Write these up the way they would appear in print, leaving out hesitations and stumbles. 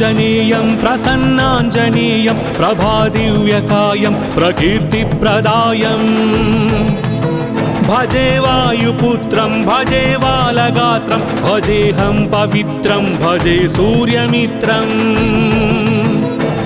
ఆంజనేయం ప్రసన్నాంజనేయం ప్రభాదివ్యకాయం ప్రకీర్తిప్రదాయం భజే వాయుపుత్రం భజే బాలగాత్రం భజేహం పవిత్రం భజే సూర్యమిత్రం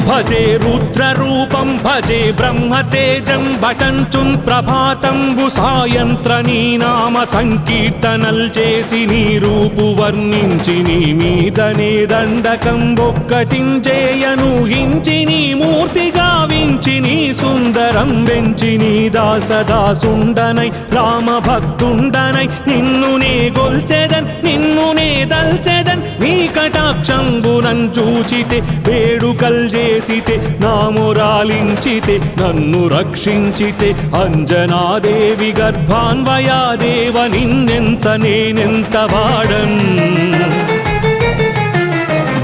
భజే రుద్రరూపం భజే బ్రహ్మతేజం భటంచున్ ప్రభాతంబు సాయంత్ర నీ నామ సంకీర్తనల్ చేసి నీ రూపు వర్ణించి నీ మీదనే దండకం ఒక్కటించేయను హించి నీ మూర్తి గావించి నీ సుందరం వెంచి నీ దాసదాసుండనై రామ భక్తుండనై నిన్ను నే గొల్చెదన్ నిన్ను నే దల్చెదన్ నీ కటాక్షంబునన్ చూచితే వేడుకల్ చేసితే నామురాలించితే నన్ను రక్షించితే అంజనాదేవి గర్భాన్వయాదేవ నిన్నెంత నేనెంత వాడన్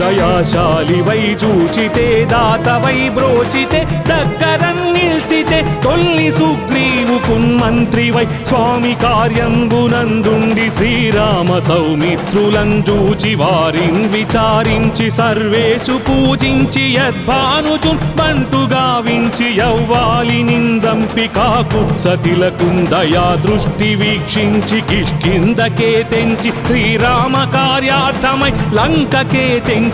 దయాశాలివై చూచితే దాతవై బ్రోచితే దగ్గరన్ నిల్చితే తొల్లి సుగ్రీవుకున్ మంత్రివై స్వామి కార్యంబునందుండి శ్రీరామ సౌమిత్రులం చూచి వారిన్ విచారించి సర్వేషు పూజించి యద్భానుచున్ బంటుగా వించి యవ్వాలి నిందంపి కాకు సతిలకున్ దయా దృష్టి వీక్షించి కిష్కిందకే తెంచి శ్రీరామ కార్యార్థమై లంకకే తెంచి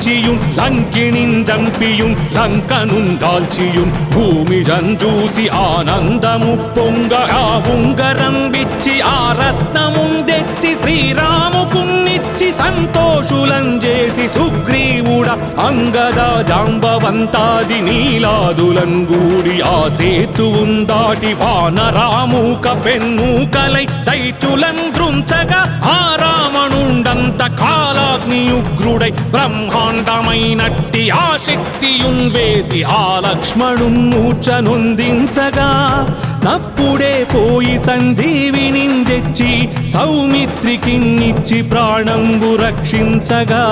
లంకిణిన్ జంపియుం లంకనున్ కాల్చియుం భూమి జంజూసి ఆనందము పొంగ ఆ ఉంగరం విచ్చి ఆ రత్నమున్ తెచ్చి శ్రీరాముకున్నిచ్చి సంతోషులం చేసి సుగ్రీవుడ అంగద జాంబవంతాది నీలాదులం గూడి ఆ సేతువున్ దాటి వానరామూక పెన్మూకలై దైత్యులం దృంచగా ఆ రావణుండంత కాలాగ్నియుగ్రుడై బ్రహ్మాండమైనట్టి ఆ శక్తియున్ వేసి ఆ లక్ష్మణున్ మూర్ఛనొందించగా తప్పుడే పోయి సంజీవిని తెచ్చి సౌమిత్రికిన్నిచ్చి ప్రాణంబు రక్షించగా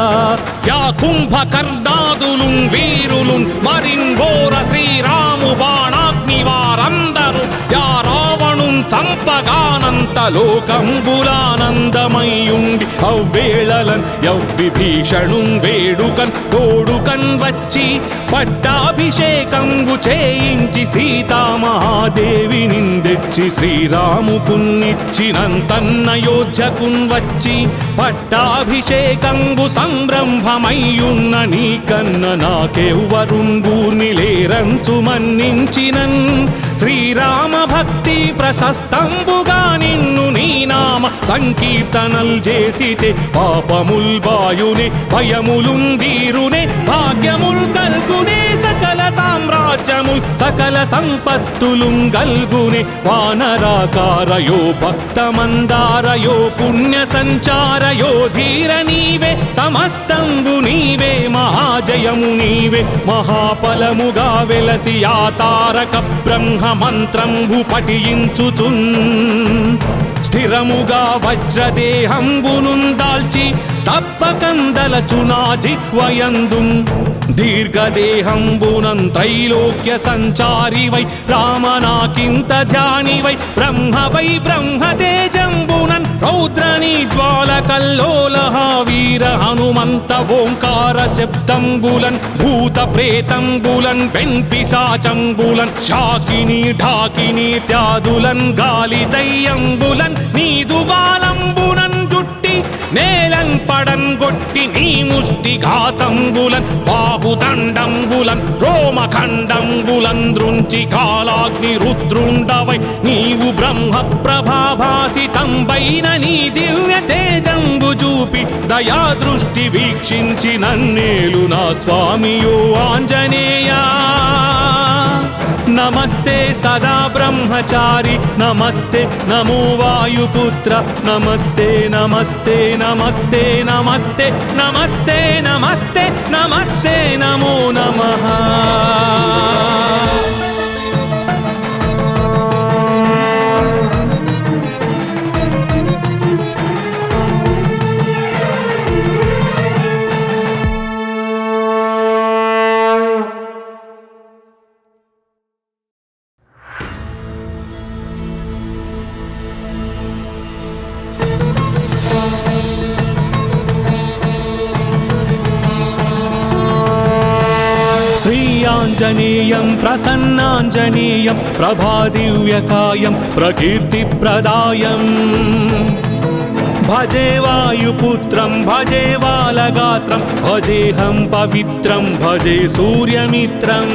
యా కుంభకర్ణాదులున్ వీరులున్ మరింఘోర శ్రీరాము బాణాగ్ని వారందరూ యా రావణున్ చంపగానంత లోకంబులానందమయ్యుండి అవ్వేళలన్ యవ్విభీషణున్ వేడుకన్ తోడుకన్ వచ్చి పట్టాభిషేకంబు చేయించి సీతామహాదేవి నిందెచ్చి శ్రీరాముకున్నిచ్చినంతన్నయోధ్యకున్ వచ్చి పట్టాభిషేకంబు సంరంభమయ్యున్న నీకన్న నాకెవ్వరున్ గూర్ని లేరంచు మన్నించినన్ శ్రీరామ భక్తి ప్రశస్తంబుగా నిన్ను నీ నామ సంకీర్తనల్ చేసితే పాపముల్ బాయునే భయములున్ దీరునే భాగ్యముల్ కల్గునే సకల సామ్రాజ్యముల్ సకల సంపత్తులుం గల్గునే వానరాకారయో భక్తమందారయో పుణ్య సంచారయో ధీర నీవే సమస్తంబు నీవే మహాజయము నీవే మహాఫలముగా వెలసి ఆ తారక బ్రహ్మ మంత్రంబు పఠించుచున్ స్థిరముగా వజ్రదేహంబునున్ దాల్చి తప్పకందలచునా జిహ్వయందున్ దీర్ఘదేహంబునం త్రైలోక్య సంచారివై రామనాకింత ధ్యానివై బ్రహ్మవై బ్రహ్మతేజంబునన్ రౌద్రనీ జ్వాలకల్లోలహ వీర హనుమంత ఓంకార శబ్దంబులన్ భూత ప్రేతంబులన్ పెన్పిశాచంబులన్ శాకిని ఢాకిని త్యాదులన్ గాలి దయ్యంబులన్ నీదు బాలంబునన్ జుట్టి నేలన్ పడన్ గొట్టి నీ ముష్టి ఘాతంబులన్ బాహుదండంబులన్ రోమఖండంబులన్ దృంచి కాలాగ్ని రుద్రుండవై నీవు బ్రహ్మ ప్రభాభాసితంబైన నీ దివ్య తేజంబు చూపి దయా దృష్టి వీక్షించి నన్నేలు నా స్వామియో ఆంజనేయా నమస్తే సదా బ్రహ్మచారి నమస్తే నమో వాయుపుత్ర నమస్తే నమస్తే నమస్తే నమస్తే నమస్తే నమస్తే నమస్తే నమో నమః శ్రీ ఆంజనేయం ప్రసన్నాంజనేయం ప్రభాదివ్యకాయం ప్రకీర్తిప్రదాయం భజే వాయుపుత్రం భజే బాలగాత్రం భజేహం పవిత్రం భజే సూర్యమిత్రం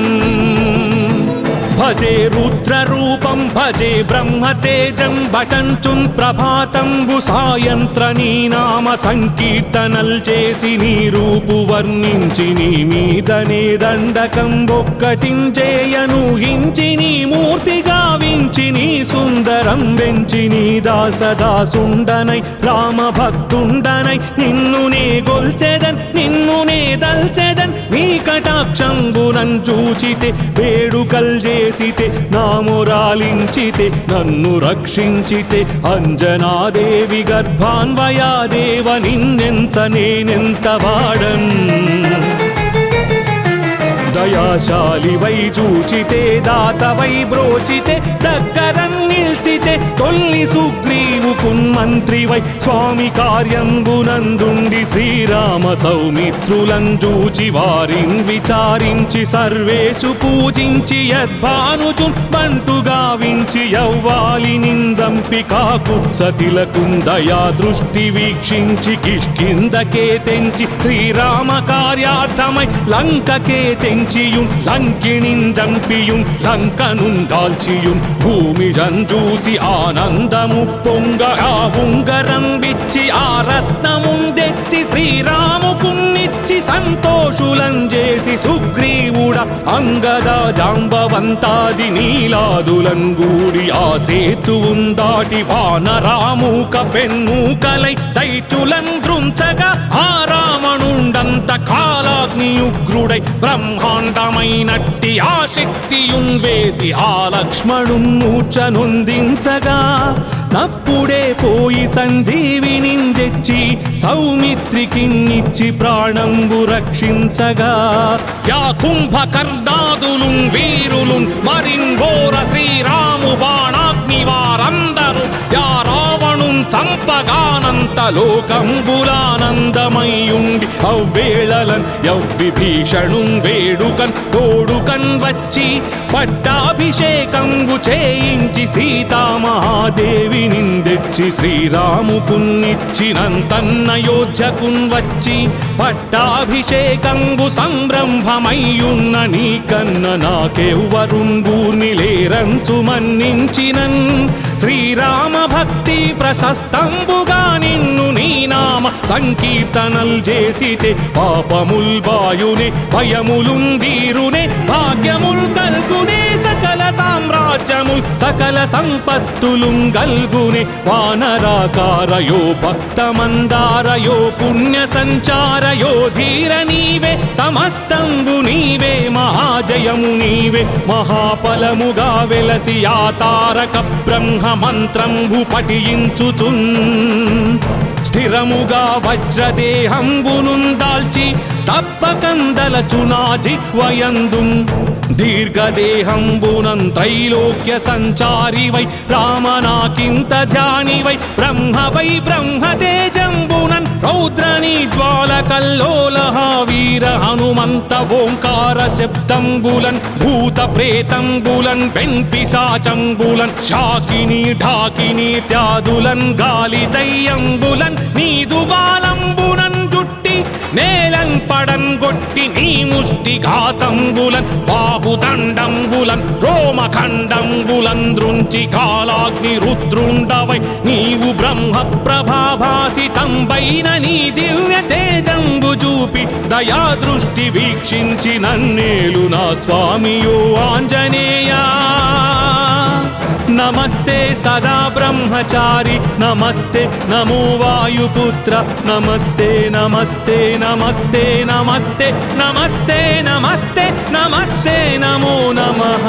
భజే రుద్రరూపం భజే బ్రహ్మతేజం భటంచున్ ప్రభాతంబు సాయంత్ర నీ నామ సంకీర్తనల్ చేసి నీ రూపు వర్ణించి నీ మీదనే దండకం ఒక్కటించేయను హించి నీ మూర్తి గావించి నీ సుందరం వెంచి నీ దాసదాసుండనై రామ భక్తుండనై నిన్ను నే గొల్చెదన్ నిన్ను నే దల్చెదన్ నీ కటాక్షంబునం చూచితే వేడుకల్ చేసితే నామురాలించితే నన్ను రక్షించితే అంజనాదేవి గర్భాన్వయాదేవ నిన్నెంత నేనెంత వాడన్ దయాశాలి వై చూచితే దాత వై బ్రోచితే దగ్గరం నిల్చితే తొల్లి సుగ్రీవు కున్మంత్రి వై స్వామి కార్యంబునందుండి శ్రీరామ సౌమిత్రులను చూచి వారిన్ విచారించి సర్వేషు పూజించి యద్భానుచున్ బంటు గావించి యవ్వాలి నిందంపి కాకుత్సతిలకుందయా దృష్టి వీక్షించి కిష్కిందకే తెంచి శ్రీరామ కార్యార్థమై లంకకే తెంచియున్ లంకిణిన్ జంపియున్ లంకనున్ దాల్చియున్ భూమి జంజూసి ఆనందము పొంగ ఆ ఉంగరం విచ్చి ఆ రత్నమున్ తెచ్చి శ్రీరాముకున్నిచ్చి సంతోషులం చేసి సుగ్రీవుడ అంగద జాంబవంతాది నీలాదులం గూడి ఆ సేతువున్ దాటి వానరామూక పెన్మూకలై దైత్యులం దృంచగా ఆ రావణుండంత కాలాగ్నియుగ్రుడై బ్రహ్మాండమైనట్టి ఆ శక్తియున్ వేసి ఆ లక్ష్మణున్ మూర్ఛనొందించగా తప్పుడే పోయి సంజీవిని తెచ్చి సౌమిత్రికిన్నిచ్చి ప్రాణంబు రక్షించగా యా కుంభకర్ణాదులున్ వీరులున్ మరింఘోర శ్రీరాము బాణాగ్ని వారందరూ యా రావణున్ చంపగానంత లోకంబులానందమయ్యుండి అవ్వేళలన్ యవ్విభీషణున్ వేడుకన్ తోడుకన్ వచ్చి పట్టాభిషేకంబు చేయించి సీతామహాదేవి నిందెచ్చి శ్రీరాముకున్నిచ్చినంతన్నయోధ్యకున్ వచ్చి పట్టాభిషేకంబు సంరంభమయ్యున్న నీకన్న నాకెవ్వరుంగూర్ని లేరంచు మన్నించినన్ శ్రీరామ భక్తి ప్రశస్తంబుగా నిన్ను నీ నామ సంకీర్తనల్ చేసితే పాపముల్ బాయునే భయములుందీరునే భాగ్యముల్ కల్గునే సకల సామ్రాజ్యముల్ సకల సంపత్తులుం గల్గునే వానరాకారయో భక్తమందారయో పుణ్య సంచారయో ధీర నీవే సమస్తంబు నీవే మహాజయము నీవే మహాఫలముగా వెలసి ఆ తారక బ్రహ్మ మంత్రంబు పఠించుచున్ స్థిరముగా వజ్రదేహంబునున్ దాల్చి తప్పకందలచునా జిహ్వయందున్ దీర్ఘదేహంబునం త్రైలోక్య సంచారి వై రామనాకింత ధ్యాని వై బ్రహ్మతేజంబునన్ రౌద్రని జ్వాల కల్లోలహ వీర హనుమంత ఓంకార శబ్దంబులన్ భూత ప్రేతంబులన్ వెంపిశాచంబులన్ శాకిని ఢాకిని త్యాదులన్ గాలి దయ్యంబులన్ నీదు బాలంబునన్ జుట్టి నేలం పడం గొట్టి నీ ముష్టి ఘాతంబులన్ బాహుదండంబులన్ రోమఖండంబులన్ దృంచి కాలాగ్ని రుద్రుండవై నీవు బ్రహ్మ ప్రభాభాసితంబైన నీ దివ్య తేజంబు చూపి దయా దృష్టి వీక్షించి నన్నేలు నా స్వామియో ఆంజనేయా నమస్తే సదా బ్రహ్మచారి నమస్తే నమో వాయుపుత్ర నమస్తే నమస్తే నమస్తే నమస్తే నమస్తే నమస్తే నమస్తే నమో నమః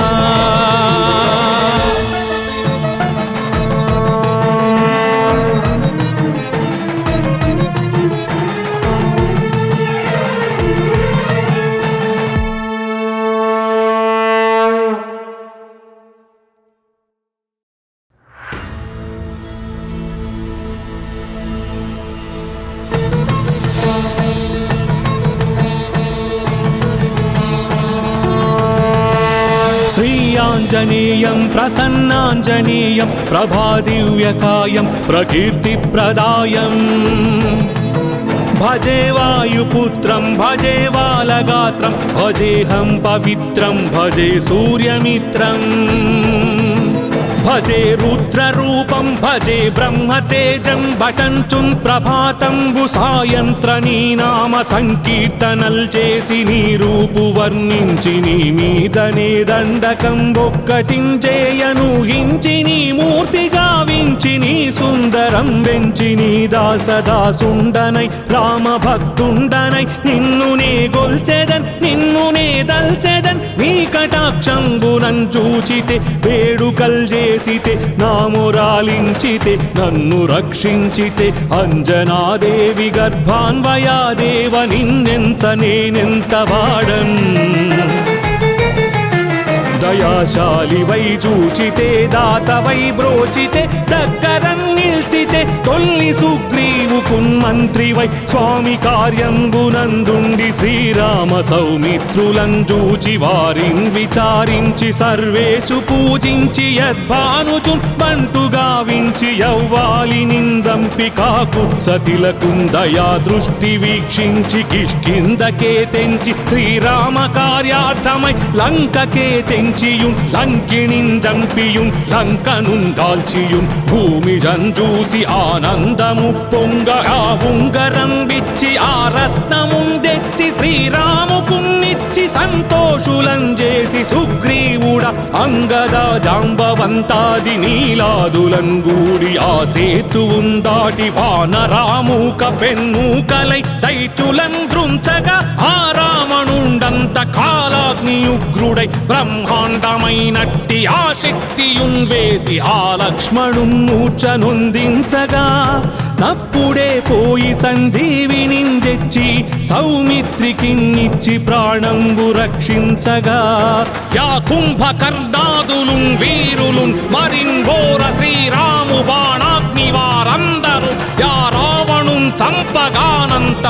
శ్రీ ఆంజనేయం ప్రసన్నాంజనేయం ప్రభాదివ్యకాయం ప్రకీర్తిప్రదాయం భజే వాయుపుత్రం భజే బాలగాత్రం భజేహం పవిత్రం భజే సూర్యమిత్రం భజే రుద్రరూపం భజే బ్రహ్మతేజం భటంచుం ప్రభాతంబు సాయంత్ర నీ నామ సంకీర్తనల్ చేసి నీ రూపు వర్ణించి నీ మీదనే దండకం ఒక్కటించేయను హించి నీ మూర్తి గావించి నీ సుందరం వెంచి నీ దాసదాసుండనై రామ భక్తుండనై నిన్ను నే గొల్చెదన్ నిన్ను నే దల్చెదన్ నీ కటాక్షంబునన్ చూచితే వేడుకల్ చేసితే నామురాలించితే నన్ను రక్షించితే అంజనాదేవి గర్భాన్వయాదేవ నిన్నెంత నేనెంత వాడన్ దయాశాలివై చూచితే దాతవై బ్రోచితే దగ్గరన్ నిల్చితే తొల్లి సుగ్రీవుకున్ మంత్రివై స్వామి కార్యంబునందుండి శ్రీరామ సౌమిత్రులం చూచి వారిన్ విచారించి సర్వేషు పూజించి యద్భానుచున్ బంటు గావించి యవ్వాలి నిందంపి కాకు సతిలకున్ దయా దృష్టి వీక్షించి కిష్కిందకే తెంచి శ్రీరామ కార్యార్థమై లంకకే తెంచియుం లంకిణిన్ జంపియుం లంకనున్ గాల్చియుం భూమి జంజూసి ఆనందము పొంగ ఆ ఉంగరం విచ్చి ఆ రత్నమున్ తెచ్చి శ్రీరాముకున్నిచ్చి సంతోషులం చేసి సుగ్రీవుడ అంగద జాంబవంతాది నీలాదులం గూడి ఆ సేతువున్ దాటి వానరామూక పెన్మూకలై దైత్యులం దృంచగా ఆ రావణుండంత కాలాగ్నియుగ్రుడై బ్రహ్మాండమైనట్టి ఆ శక్తియున్ వేసి ఆ లక్ష్మణున్ మూర్ఛనొందించగా తప్పుడే పోయి సంజీవిని తెచ్చి సౌమిత్రికిన్నిచ్చి ప్రాణంబు రక్షించగా యా కుంభకర్ణాదులున్ వీరులున్ మరిన్ ఘోర శ్రీరాము బాణాగ్ని వారందరూ యా రావణున్ చంపగానంత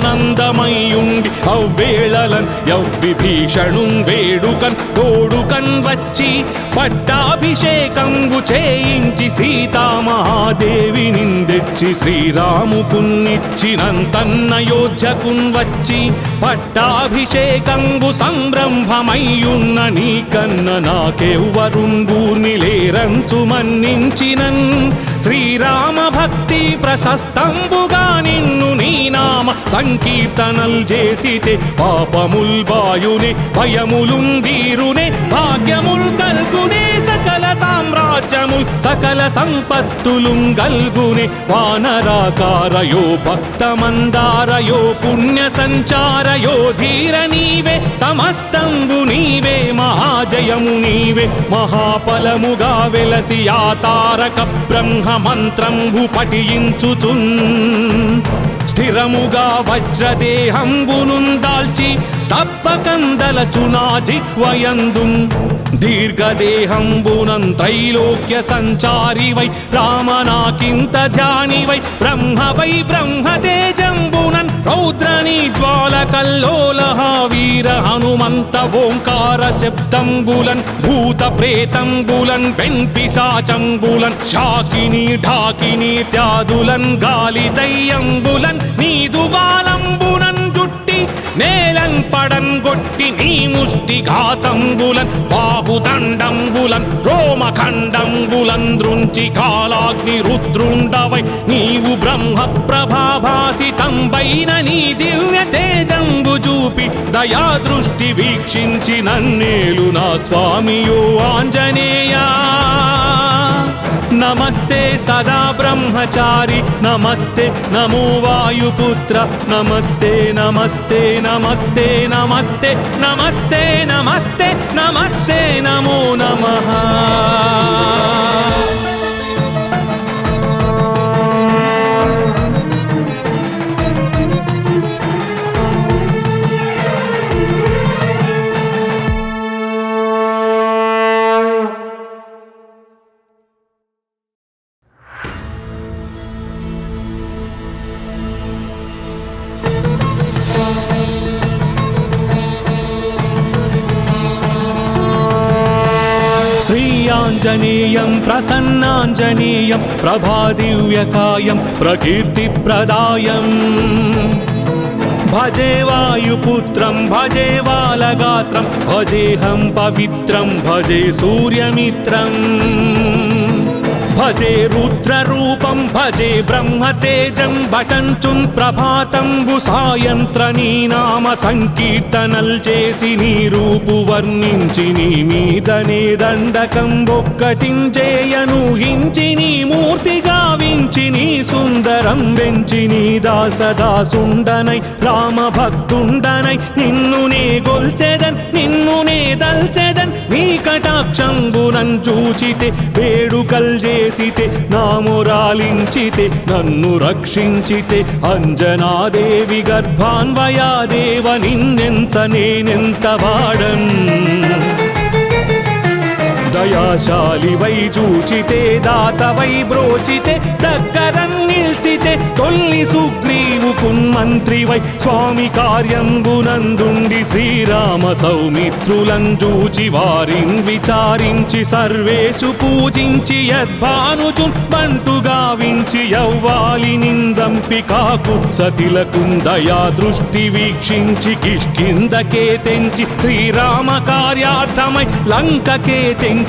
లోకంబులానందమయ్యుండి అవ్వేళలన్ యవ్విభీషణున్ వేడుకన్ తోడుకన్ వచ్చి పట్టాభిషేకంబు చేయించి సీతామహాదేవి నిందెచ్చి శ్రీరాముకున్నిచ్చినంతన్నయోధ్యకున్ వచ్చి పట్టాభిషేకంబు సంరంభమయ్యున్న నీకన్న నాకెవ్వరున్ గూర్నిలేరంచు మన్నించినన్ శ్రీరామ భక్తి ప్రశస్తంబుగా నిన్ను నీ నామ సంకీర్తనల్ చేసితే పాపముల్ బాయునే భయములున్ వీరునే భాగ్యముల్ కల్గునే సకల సామ్రాజ్యముల్ సకల సంపత్తులున్ గల్గునే వానరాకారయో భక్తమందారయో పుణ్య సంచారయో ధీర నీవే సమస్తంబు నీవే మహాజయము నీవే మహాఫలముగా వెలసి ఆ తారక బ్రహ్మ మంత్రంబు పఠించుచున్ స్థిరముగా వజ్రదేహంబునున్ దాల్చి తప్పకందలచునా జిహ్వయందున్ దీర్ఘదేహంబునన్ త్రైలోక్య సంచారివై రామనాకింత ధ్యానివై బ్రహ్మవై బ్రహ్మతేజంబునన్ రౌద్రనీ జ్వాలకల్లోలహ వీర హనుమంత ఓంకార శబ్దంబులన్ భూత ప్రేతంబులన్ వెంపిశాచంబులన్ శాకిని ఢాకిని త్యాదులన్ గాలి దయ్యంబులన్ నీదుగాలంబునన్ జుట్టి నేలన్ పడన్ గొట్టి నీ ముష్టి ఘాతంబులన్ బాహుదండంబులన్ రోమఖండంబులన్ దృంచి కాలాగ్ని రుద్రుండవై నీవు బ్రహ్మ ప్రభాభాసితంబైన నీ దివ్య తేజంబు చూపి దయా దృష్టి వీక్షించి నన్నేలు నా స్వామియో ఆంజనేయా నమస్తే సదా బ్రహ్మచారి నమస్తే నమో వాయుపుత్ర నమస్తే నమస్తే నమస్తే నమస్తే నమస్తే నమస్తే నమస్తే నమో నమః ఆంజనేయం ప్రసన్నాంజనేయం ప్రభాదివ్యకాయం ప్రకీర్తిప్రదాయం భజే వాయుపుత్రం భజే బాలగాత్రం భజేహం పవిత్రం భజే సూర్యమిత్రం భజే రుద్రరూపం భజే బ్రహ్మతేజం భటంచున్ ప్రభాతంబు సాయంత్ర నీ నామ సంకీర్తనల్ చేసి నీ రూపు వర్ణించి నీ మీదనే దండకం ఒక్కటించేయను హించి నీ మూర్తి గావించి నీ సుందరం వెంచి నీ దాసదాసుండనై రామ భక్తుండనై నిన్ను నే గొల్చెదన్ నిన్ను నే దల్చెదన్ నీ కటాక్షంబునం చూచితే వేడుకల్ చేసితే నామురాలించితే నన్ను రక్షించితే అంజనాదేవి గర్భాన్వయాదేవ నిన్నెంత నేనెంత వాడన్ దయాశాలి వై చూచితే దాతవై బ్రోచితే దగ్గరం నిల్చితే తొల్లి సుగ్రీవుకున్ మంత్రి వై స్వామి కార్యంబునందుండి శ్రీరామ సౌమిత్రులం చూచి వారిన్ విచారించి సర్వేషు పూజించి యద్భానుచున్ బంటు గావించి యవ్వాలి నిందంపి కాకు సతిలకున్ దయా దృష్టి వీక్షించి కిష్కిందకే తెంచి శ్రీరామ కార్యార్థమై లంకకే తెంచి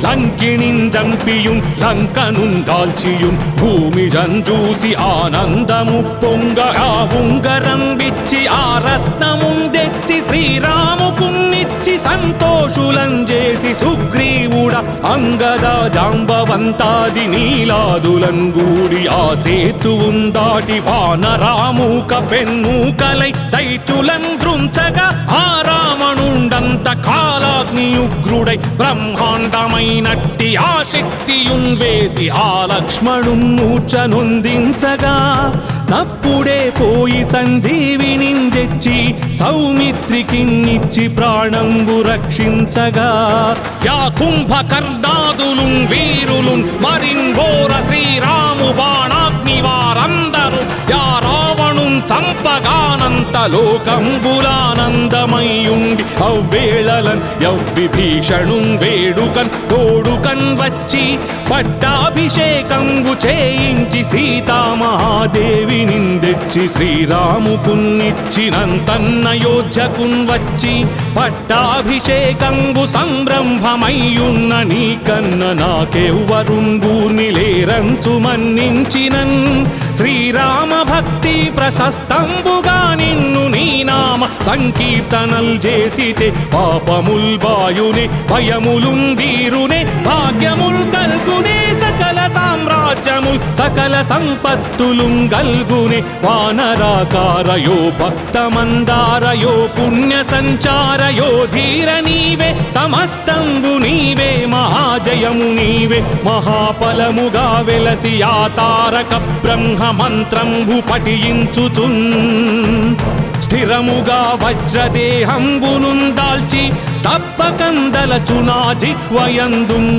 లంకిణిం జంపియుం లంకనుం దాల్చియుం భూమి జంజూసి ఆనందము పొంగ ఆ ఉంగరం విచ్చి ఆ రత్నముం తెచ్చి శ్రీరాముకున్నిచ్చి సంతోషులం చేసి సుగ్రీవుడ అంగద జాంబవంతాది నీలాదులం గూడి ఆ సేతువుం దాటి వానరామూక పెన్మూకలై దైత్యులం దృంచగా ఆ రావణుండంత కాలాగ్నియుగ్రుడై బ్రహ్మాండమైనట్టి ఆ శక్తియున్ వేసి ఆ లక్ష్మణున్ మూర్ఛనొందించగా తప్పుడే పోయి సంజీవిని తెచ్చి సౌమిత్రికిన్నిచ్చి ప్రాణంబు రక్షించగా యా కుంభకర్ణాదులున్ వీరులున్ మరింఘోర శ్రీరాము బాణాగ్ని వారందరూ యా రావణున్ చంపగానంత లోకంబులానందమయ్యుండి అవ్వేళలన్ యవ్విభీషణున్ వేడుకన్ తోడుకన్ వచ్చి పట్టాభిషేకంబు చేయించి సీతామహాదేవి నిందెచ్చి శ్రీరాముకున్నిచ్చినంతన్నయోధ్యకున్ వచ్చి పట్టాభిషేకంబు సంరంభమయ్యున్న నీకన్న నాకెవ్వరుంగూర్ని లేరంచు మన్నించినన్ శ్రీరామ భక్తి ప్రశస్తంబుగా నిన్ను నీ నామ సంకీర్తనల్ చేసితే పాపముల్ బాయునే భయములున్ దీరునే భాగ్యముల్ కల్గునే సకల సామ్రాజ్యముల్ సకల సంపత్తులుం గల్గునే వానరాకారయో భక్తమందారయో పుణ్య సంచారయో ధీర నీవే సమస్తంబు నీవే మహాజయము నీవే మహాఫలముగా వెలసి ఆ తారక బ్రహ్మ మంత్రంబు పఠించుచున్ స్థిరముగా వజ్రదేహంబునున్ దాల్చి తప్పకందలచునా జిహ్వయందున్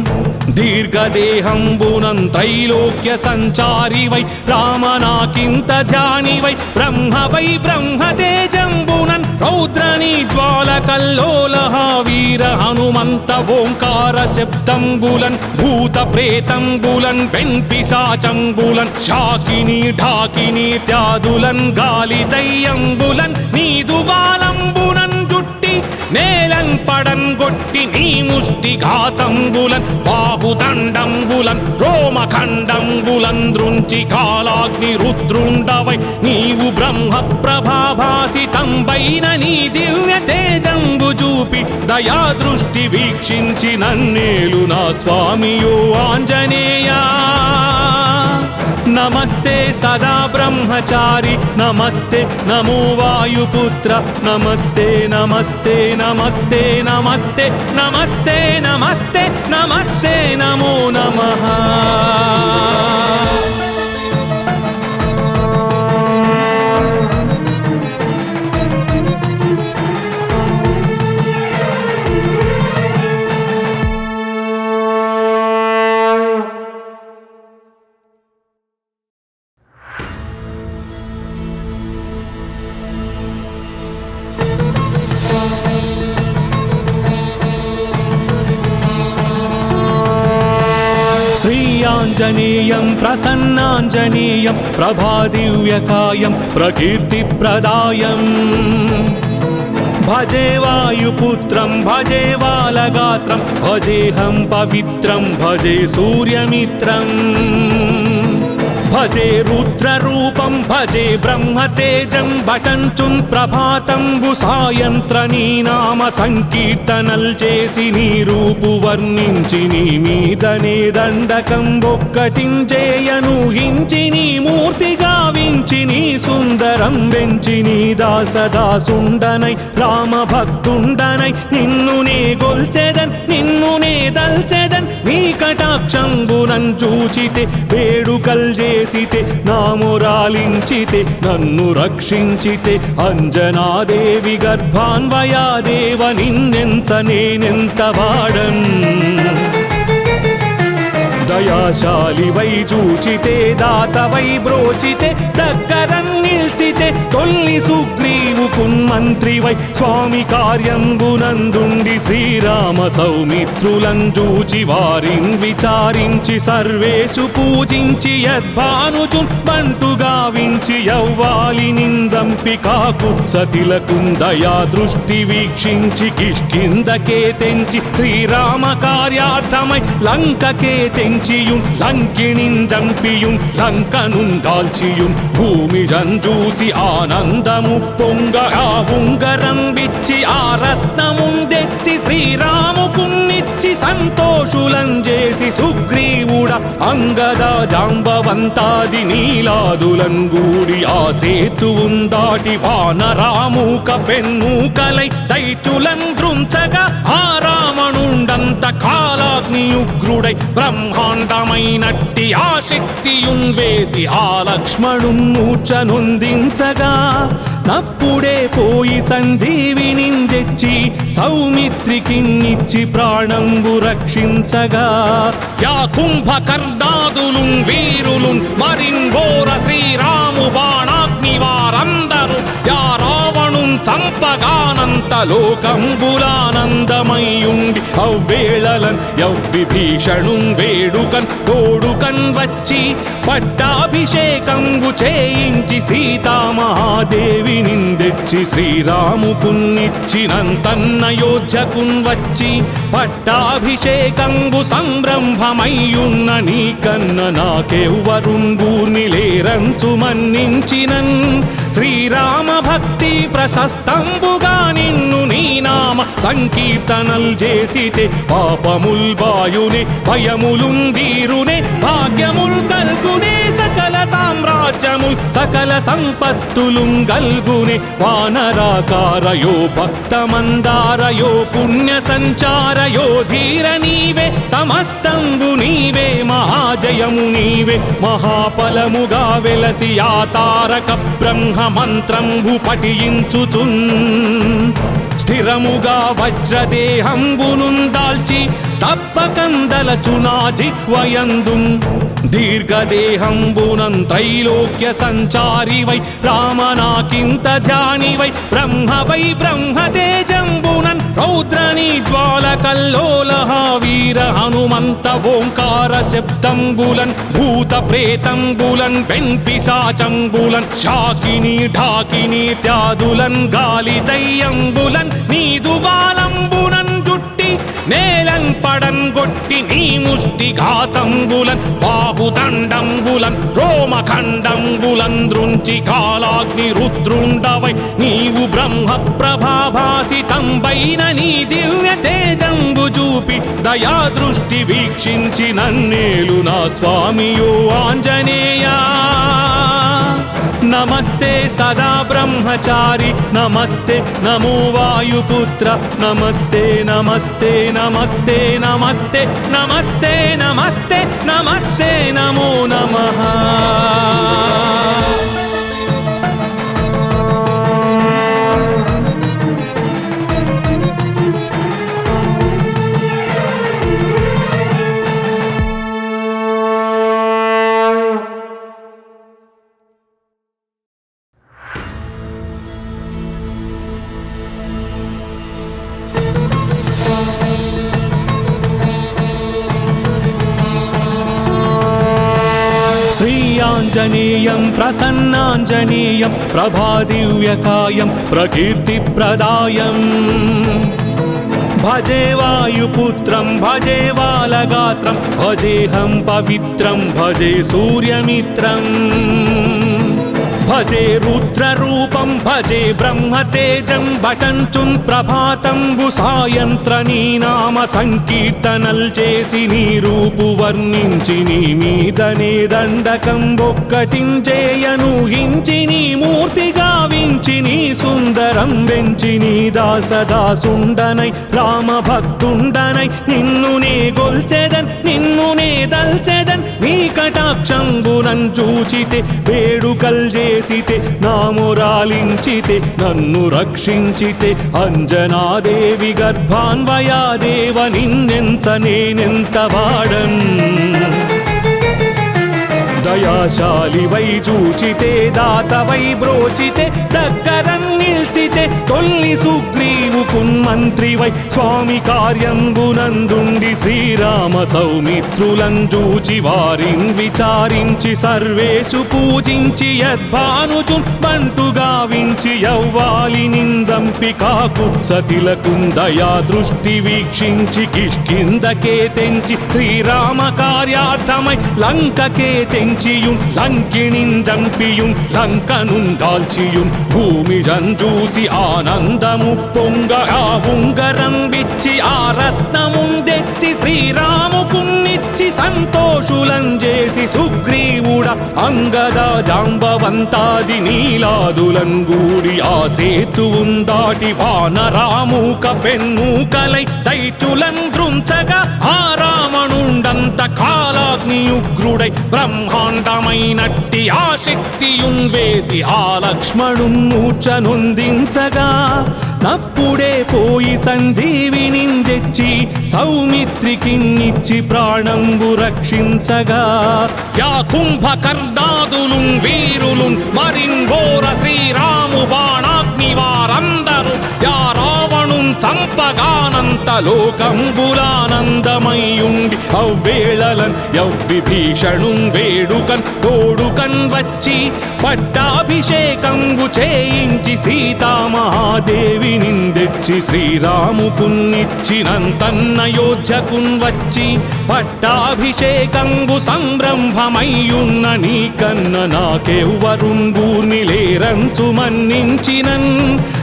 దీర్ఘదేహంబునం త్రైలోక్య సంచారివై రామనాకింత ధ్యానివై బ్రహ్మవై బ్రహ్మతేజంబునన్ రౌద్రనీ జ్వాలకల్లోలహ వీర హనుమంత ఓంకార శబ్దంబులన్ భూత ప్రేతంబులన్ పెన్పిశాచంబులన్ శాకిని ఢాకిని త్యాదులన్ గాలి దయ్యంబులన్ నీదు బాలంబునన్ జుట్టి నేలన్ పడన్ గొట్టి నీ ముష్టి ఘాతంబులన్ బాహుదండంబులన్ రోమఖండంబులన్ దృంచి కాలాగ్ని రుద్రుండవై నీవు బ్రహ్మ ప్రభాభాసితంబైన నీ దివ్య తేజంబు చూపి దయా దృష్టి వీక్షించి నన్నేలు నా స్వామియో ఆంజనేయా నమస్తే సదా బ్రహ్మచారి నమస్తే నమో వాయుపుత్ర నమస్తే నమస్తే నమస్తే నమస్తే నమస్తే నమస్తే నమస్తే నమో నమః ఆంజనేయం ప్రసన్నాంజనేయం ప్రభాదివ్యకాయం ప్రకీర్తిప్రదాయం భజే వాయుపుత్రం భజే బాలగాత్రం భజేహం పవిత్రం భజే సూర్యమిత్రం భజే రుద్రరూపం భజే బ్రహ్మతేజం భటంచున్ ప్రభాతంబు సాయంత్ర నీ నామ సంకీర్తనల్ చేసి నీ రూపు వర్ణించి నీ మీదనే దండకం ఒక్కటించేయను హించి నీ మూర్తి గావించి నీ సుందరం వెంచి నీ దాసదాసుండనై రామ భక్తుండనై నిన్ను నే గొల్చెదన్ నిన్ను నే దల్చెదన్ నీ కటాక్షంబునన్ చూచితే వేడుకల్ చేసితే నామురాలించితే నన్ను రక్షించితే అంజనాదేవి గర్భాన్వయాదేవ నిన్నెంత నేనెంత వాడన్ దయాశాలి వై చూచితే దాత వై బ్రోచితే దగ్గరన్ నిల్చితే తొల్లి సుగ్రీవుకున్ మంత్రి వై స్వామి కార్యంబునందుండి శ్రీరామ సౌమిత్రులం చూచి వారిన్ విచారించి సర్వేషు పూజించి యద్భానుజున్ బంటు గావించి యవ్వాలి నిందంపి కాకుత్సతిలకున్ దయా దృష్టి వీక్షించి కిష్కిందకే తెంచి శ్రీరామ కార్యార్థమై లంకకే తెంచియుం లంకిణిన్ జంపియుం లంకనున్ గాల్చియుం భూమి జంజూసి ఆనందము పొంగ ఆ ఉంగరం విచ్చి ఆ రత్నమున్ తెచ్చి శ్రీరాముకున్నిచ్చి సంతోషులం చేసి సుగ్రీవుడ అంగద జాంబవంతాది నీలాదులం గూడి ఆ సేతువున్ దాటి వానరామూక పెన్నూకలై దైత్యులం దృంచగా ఆ రావణుండంత కాలాగ్ని ఉగ్రుడై బ్రహ్మాండమైనట్టి ఆ శక్తియున్ వేసి ఆ లక్ష్మణున్ మూర్ఛనొందించగా నప్పుడే పోయి సంజీవిని తెచ్చి సౌమిత్రికిన్నిచ్చి ప్రాణంబు రక్షించగా యా కుంభకర్ణాదులున్ వీరులున్ మరింఘోర శ్రీరాము బాణాగ్ని వారందరూ యా రావణున్ చంపగానంత లోకంబులానందమయ్యుండి అవ్వేళలన్ యవ్విభీషణున్ వేడుకన్ తోడుకన్ వచ్చి పట్టాభిషేకంబు చేయించి సీతామహాదేవి నిందెచ్చి శ్రీరాముకున్నిచ్చినంతన్నయోధ్యకున్ వచ్చి పట్టాభిషేకంబు సంరంభమయ్యున్న నీకన్న నాకెవ్వరుంగూర్ని లేరంచు మన్నించినన్ శ్రీరామ భక్తి ప్రశస్తంబుగా నిన్ను నీ నామ సంకీర్తనల్ చేసితే పాపముల్ బాయునే భయములుందీరునే భాగ్యముల్ కల్గునే సకల సామ్రాజ్యముల్ సకల సంపత్తులుం గల్గునే వానరాకారయో భక్తమందారయో పుణ్య సంచారయో ధీర నీవే సమస్తంబు నీవే మహాజయము నీవే మహాఫలముగా వెలసి ఆ తారక బ్రహ్మ మంత్రంబు పఠించుచున్ స్థిరముగా వజ్రదేహంబునున్ దాల్చి తప్పకందలచునా జిహ్వయందు దీర్ఘదేహంబునం త్రైలోక్య సంచారి వై రామనాకింత ధ్యాని వై బ్రహ్మ వై బ్రహ్మతేజంబునన్ రౌద్రనీ జ్వాల కల్లోలహ వీర హనుమంత ఓంకార శబ్దంబులన్ భూత ప్రేతంబులన్ వెంపిశాచంబులన్ శాకిని ఢాకిని త్యాదులన్ గాలి దయ్యంబులన్ నీదు బాలంబునన్ జుట్టి నేలం పడం గొట్టి నీ ముష్టి ఘాతంబులన్ బాహుదండంబులన్ రోమఖండంబులన్ దృంచి కాలాగ్ని రుద్రుండవై నీవు బ్రహ్మ ప్రభాభాసితంబైన నీ దివ్య తేజంబు చూపి దయా దృష్టి వీక్షించి నన్నేలు నా స్వామియో ఆంజనేయా నమస్తే సదా బ్రహ్మచారి నమస్తే నమో వాయుపుత్ర నమస్తే నమస్తే నమస్తే నమస్తే నమస్తే నమస్తే నమస్తే నమో నమః ఆంజనేయం ప్రసన్నాంజనేయం ప్రభాదివ్యకాయం ప్రకీర్తిప్రదాయం భజే వాయుపుత్రం భజే బాలగాత్రం భజేహం పవిత్రం భజే సూర్యమిత్రం భజే రుద్రరూపం భజే బ్రహ్మతేజం భటంచున్ ప్రభాతంబు సాయంత్ర నీ నామ సంకీర్తనల్ చేసి నీ రూపు వర్ణించి నీ మీదనే దండకం ఒక్కటించేయను హించి నీ మూర్తి గావించి నీ సుందరం వెంచి నీ దాసదాసుండనై రామ భక్తుండనై నిన్ను నే గొల్చెదన్ నిన్ను నే దల్చెదన్ నీ కటాక్షంబునన్ చూచితే వేడుకల్ చేసితే నామురాలించితే నన్ను రక్షించితే అంజనాదేవి గర్భాన్వయాదేవ నిన్నెంత నేనెంత వాడన్ దయాశాలివై చూచితే దాతవై బ్రోచితే దగ్గరన్ నిల్చితే తొల్లి సుగ్రీవుకున్ మంత్రివై స్వామి కార్యంబునందుండి శ్రీరామ సౌమిత్రులం చూచి వారిన్ విచారించి సర్వేషు పూజించి యద్భానుచున్ బంటుగా వించి యవ్వాలి నిందంపి కాకు సతిలకున్ దయా దృష్టి వీక్షించి కిష్కిందకే తెంచి శ్రీరామ కార్యార్థమై లంకకే తెంచి లంకిణిన్ జంపియుం లంకనున్ కాల్చియుం భూమి జంజూసి ఆనందము పొంగ ఆ ఉంగరం విచ్చి ఆ రత్నమున్ తెచ్చి శ్రీరాముకున్నిచ్చి సంతోషులం చేసి సుగ్రీవుడ అంగద జాంబవంతాది నీలాదులం గూడి ఆ సేతువున్ దాటి వానరామూక పెన్మూకలై దైత్యులం దృంచగా ఆ రావణుండంత కాలాగ్నియుగ్రుడై బ్రహ్మాండమైనట్టి ఆ శక్తియున్ వేసి ఆ లక్ష్మణున్ మూర్ఛనొందించగా తప్పుడే పోయి సంజీవిని తెచ్చి సౌమిత్రికిన్నిచ్చి ప్రాణంబు రక్షించగా యా కుంభకర్ణాదులున్ వీరులున్ మరింఘోర శ్రీరాము బాణాగ్ని వారందరూ యా రావణున్ చంపగానంత లోకంబులానందమయ్యుండి అవ్వేళలన్ యవ్విభీషణున్ వేడుకన్ తోడుకన్ వచ్చి పట్టాభిషేకంబు చేయించి సీతామహాదేవి నిందెచ్చి శ్రీరాముకున్నిచ్చినంతన్నయోధ్యకున్ వచ్చి పట్టాభిషేకంబు సంరంభమయ్యున్న నీకన్న నాకెవ్వరున్ గూర్ని లేరంచు మన్నించినన్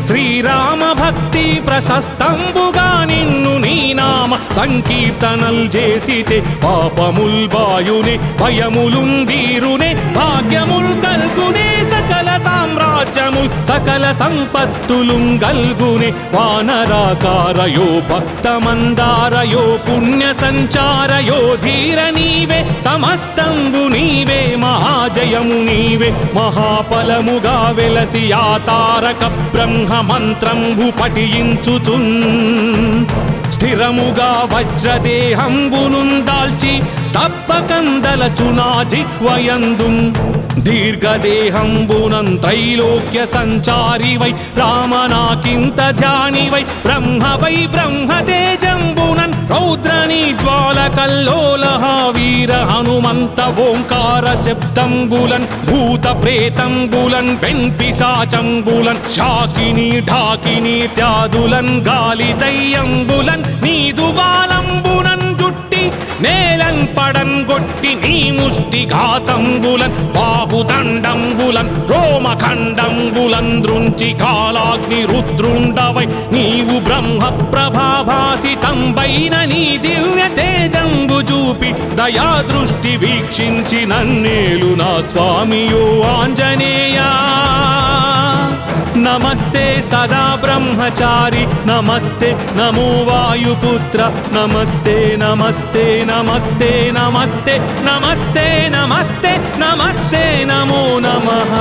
శ్రీరామ భక్తి ప్రశస్తంబుగా నిన్ను నీ నామ సంకీర్తనల్ చేసితే పాపముల్ బాయునే భయములున్ దీరునే భాగ్యముల్ కల్గునే సకల సామ్రాజ్యముల్ సకల సంపత్తులుం గల్గునే వానరాకారయో భక్తమందారయో పుణ్య సంచారయో ధీర నీవే సమస్తంబు నీవే మహాజయము నీవే మహాఫలముగా వెలసి ఆ తారక బ్రహ్మ మంత్రంబు పఠించుచున్ స్థిరముగా వజ్రదేహంబునున్ దాల్చి తప్పకందలచునా జిహ్వయందున్ దీర్ఘదేహంబునం త్రైలోక్య సంచారివై రామనాకింత ధ్యానివై బ్రహ్మవై బ్రహ్మతేజంబునన్ రౌద్రనీ జ్వాలకల్లోలహ వీర హనుమంత ఓంకార శబ్దంబులన్ భూత ప్రేతంబులన్ పెన్పిశాచంబులన్ శాకిని ఢాకిని త్యాదులన్ గాలి దయ్యంబులన్ నీదు బాలంబునన్ జుట్టి నేలన్ పడన్ గొట్టి నీ ముష్టి ఘాతంబులన్ బాహుదండంబులన్ రోమఖండంబులన్ దృంచి కాలాగ్ని రుద్రుండవై నీవు బ్రహ్మ ప్రభాభాసితంబైన నీ దివ్య తేజంబు చూపి దయా దృష్టి వీక్షించి నన్నేలు నా స్వామియో ఆంజనేయా నమస్తే సదా బ్రహ్మచారి నమస్తే నమో వాయుపుత్ర నమస్తే నమస్తే నమస్తే నమస్తే నమస్తే నమస్తే నమస్తే నమో నమః